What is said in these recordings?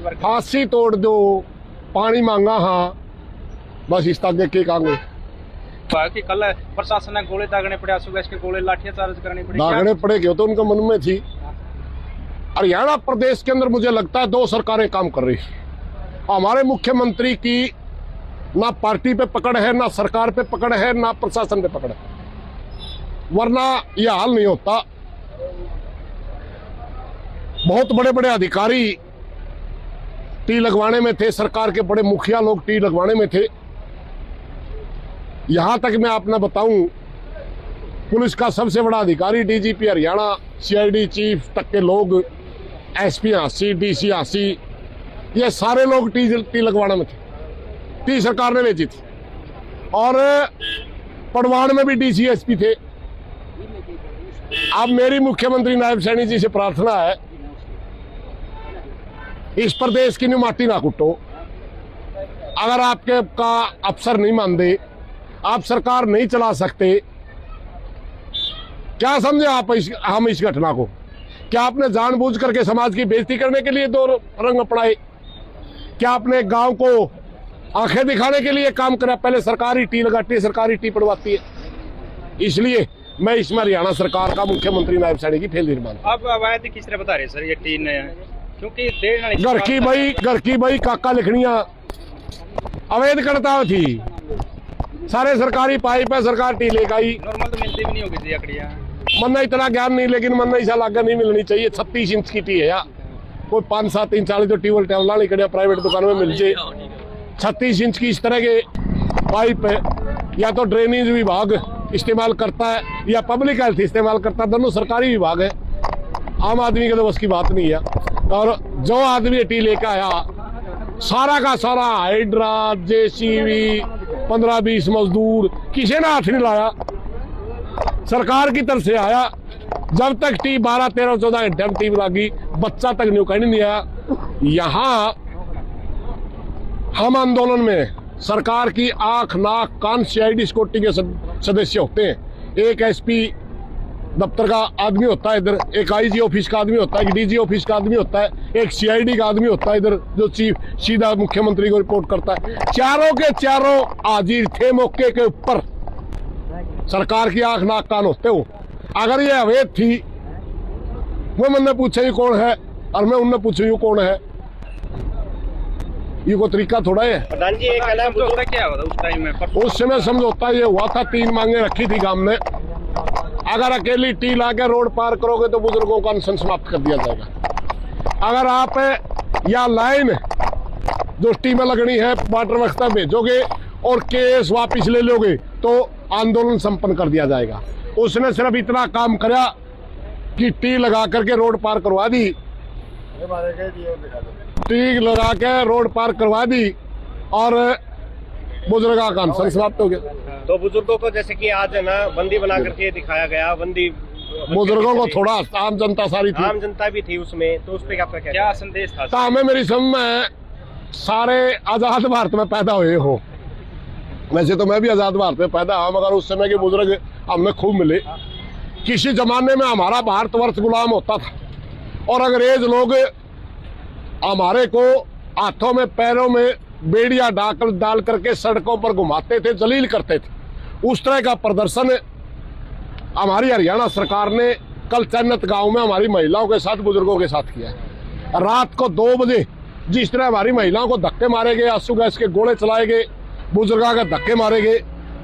बार फांसी तोड़ दो, पानी मांगा हाँ, बस इस तक के कांगे कि कल प्रशासन ने गोले दागने पड़े, आंसू गैस के गोले, लाठियां चार्ज करनी पड़ी, दागने पड़े क्यों तो उनके मन में थी। हरियाणा प्रदेश के अंदर मुझे लगता है दो सरकारें काम कर रही। हमारे मुख्यमंत्री की ना पार्टी पे पकड़ है, ना सरकार पे पकड़ है, ना प्रशासन पे पकड़ है, वरना यह हाल नहीं होता। बहुत बड़े बड़े अधिकारी टी लगवाने में थे, सरकार के बड़े मुखिया लोग टी लगवाने में थे। यहां तक मैं आपने बताऊं, पुलिस का सबसे बड़ा अधिकारी डीजीपी हरियाणा, सीआईडी चीफ तक के लोग, एसपी हांसी, डीसी हांसी, ये सारे लोग टी लगवाने में थे। टी सरकार ने बेची थी। और पड़वाड़ में भी डीसी एसपी थे। अब मेरी मुख्यमंत्री नायब सैनी जी से प्रार्थना है, इस प्रदेश की माटी ना कुटो। अगर आपके का अफसर नहीं मानते, आप सरकार नहीं चला सकते, क्या समझे आप हम इस घटना को? क्या आपने जानबूझ करके समाज की बेइज्जती करने के लिए दो रंग अपनाए? क्या आपने गांव को आंखें दिखाने के लिए काम करा? पहले सरकारी टी लगाती है, सरकारी टी पड़वाती है। इसलिए मैं इसमें हरियाणा सरकार का मुख्यमंत्री नायब सैनी की फेल मानता हूं। अब अवैध किस तरह बता रहे सर ये टी ने, क्योंकि घर की भाई काका लिखनिया अवैध करता थी। सारे सरकारी पाइप है, सरकार टी लेकर आई। नॉर्मल तो मिलती भी नहीं होगी थी अकड़ियां। मन्ना इतना ज्ञान नहीं, लेकिन मन्ना ऐसा लागा नहीं मिलनी चाहिए। 36 इंच की टी है यार, कोई 5, 7, 3, 40 तो टीवल टेवला नहीं कड़िया प्राइवेट दुकान में मिल जाए। 36 इंच की इस तरह के पाइप है, या तो ड्रेनेज विभाग इस्तेमाल करता है या पब्लिक हेल्थ इस्तेमाल करता है, दोनों सरकारी विभाग है। आम आदमी के तो बस की बात नहीं है। और जो आदमी टी लेकर आया, सारा का सारा हाइड्रा, जेसीबी, 15-20 मजदूर, किसी ने हाथ नहीं लाया, सरकार की तरफ से आया। जब तक टी 12, 13, 14 घंटे में टीम लगी, बच्चा तक न्यू कहीं नहीं आया। यहां हम आंदोलन में सरकार की आंख, नाक, कान, सीआईडी सिक्योरिटी के सदस्य होते हैं। एक एसपी दफ्तर का आदमी होता है इधर, एक आईजी ऑफिस का आदमी होता है, एक डीजी ऑफिस का आदमी होता है, एक सीआईडी का आदमी होता है इधर, जो चीफ सीधा मुख्यमंत्री को रिपोर्ट करता है। चारों के चारों हाजिर थे मौके के ऊपर। सरकार की आंख, नाक, कान होते हो। अगर ये अवैध थी, वो मैंने पूछा ये कौन है, और मैं उनने पूछा ये कौन है, ये कोई तरीका थोड़ा है। प्रधान जी एक समझौता क्या हुआ उस टाइम में? उस समय समझौता ये हुआ था, 3 मांगे रखी थी गांव में। अगर अकेली टी लाके रोड पार करोगे तो बुजुर्गों का अनशन समाप्त कर दिया जाएगा। अगर आप या लाइन जो टी में लगनी है वाटर वर्क्स तक भेजोगे और केस वापिस ले लोगे तो आंदोलन संपन्न कर दिया जाएगा। उसने सिर्फ इतना काम करा कि टी लगा करके रोड पार करवा दी, टी लगा के रोड पार करवा दी और बुजुर्गों का अनशन समाप्त हो गया। तो बुजुर्गों को जैसे कि आज है ना बंदी बना करके दिखाया गया, बंदी बुजुर्गों को थोड़ा, आम जनता सारी थी, आम जनता भी थी उसमें, तो उस पर क्या संदेश था? हमें मेरी समझ में सारे आजाद भारत में पैदा हुए हो। वैसे तो मैं भी आजाद भारत में पैदा हूं, मगर उस समय के बुजुर्ग हमें खूब मिले। किसी जमाने में हमारा भारतवर्ष गुलाम होता था और अंग्रेज लोग हमारे को हाथों में पैरों में बेड़िया डाल करके सड़कों पर घुमाते थे, जलील करते थे। उस तरह का प्रदर्शन हमारी हरियाणा सरकार ने कल चन्नत गांव में हमारी महिलाओं के साथ, बुजुर्गों के साथ किया है। रात को 2 बजे जिस तरह हमारी महिलाओं को धक्के मारे गए, आंसू गैस के गोले चलाए गए, बुजुर्गों के धक्के मारे गए,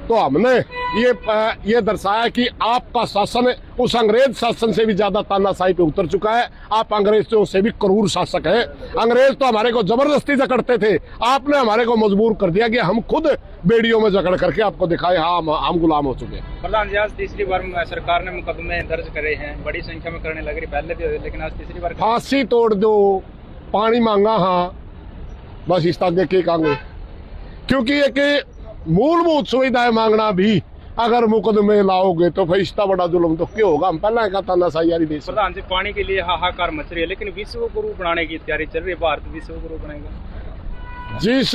तो हमने ये दर्शाया कि आपका शासन उस अंग्रेज शासन से भी ज्यादा तानाशाही पे उतर चुका है। आप अंग्रेजों से भी क्रूर शासक हैं। अंग्रेज तो हमारे को जबरदस्ती जकड़ते थे, आपने हमारे को मजबूर कर दिया कि हम खुद बेड़ियों में जकड़ करके आपको दिखाए हाँ हम गुलाम हो चुके हैं। प्रधान जी आज तीसरी बार सरकार ने मुकदमे दर्ज करे हैं, बड़ी संख्या में करने लग रही, पहले भी, लेकिन आज तीसरी बार। फांसी तोड़ दो, पानी मांगा हाँ, बस इस तक के कांगे। क्योंकि एक मूलभूत सुविधाएं मांगना भी अगर मुकदमे लाओगे तो फिर इतना बड़ा जुल्म तो क्यों होगा? हम पहले का तानाशाही यारी देश। प्रधान जी पानी के लिए हाहाकार मच रही है, लेकिन विश्व गुरु बनाने की तैयारी चल रही है, भारत विश्व गुरु बनेगा। जिस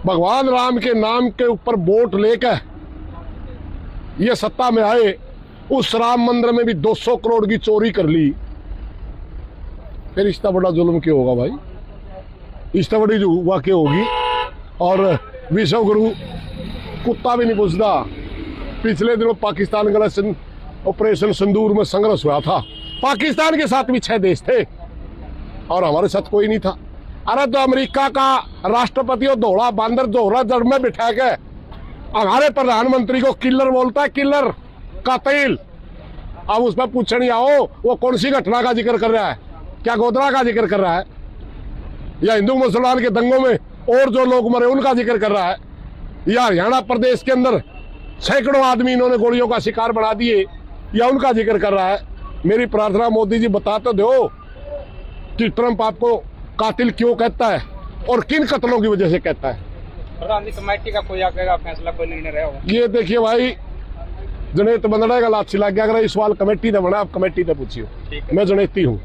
भगवान राम के नाम के ऊपर वोट लेकर ये सत्ता में आए, उस राम मंदिर में भी 200 करोड़ की चोरी कर ली, फिर इतना बड़ा जुल्म क्यों होगा भाई? इससे बड़ी जो वाकई होगी। और विश्व गुरु कुत्ता भी नहीं पूछता। पिछले दिनों पाकिस्तान का ऑपरेशन सिंदूर में संघर्ष हुआ था, पाकिस्तान के साथ भी 6 देश थे और हमारे साथ कोई नहीं था। अरे तो अमेरिका का राष्ट्रपति और धोड़ा बांदर दोहरा जड़ में बिठा के हमारे प्रधानमंत्री को किलर बोलता है, किलर कातिल। अब उस पर पूछने आओ वो कौन सी घटना का जिक्र कर रहा है, क्या गोधरा का जिक्र कर रहा है या हिंदू मुसलमान के दंगों में और जो लोग मरे उनका जिक्र कर रहा है, या हरियाणा प्रदेश के अंदर सैकड़ों आदमी इन्होंने गोलियों का शिकार बना दिए या उनका जिक्र कर रहा है। मेरी प्रार्थना मोदी जी बता तो दो कि ट्रंप आपको कातिल क्यों कहता है और किन कत्लों की वजह से कहता है। प्रधान जी कमेटी का कोई आगे फैसला, कोई निर्णय रहा होगा? ये देखिए भाई, जनेत बंदड़ा का लाछी लग गया। अगर ये सवाल कमेटी ने बना, आप कमेटी ने पूछियो, मैं जनेती हूँ।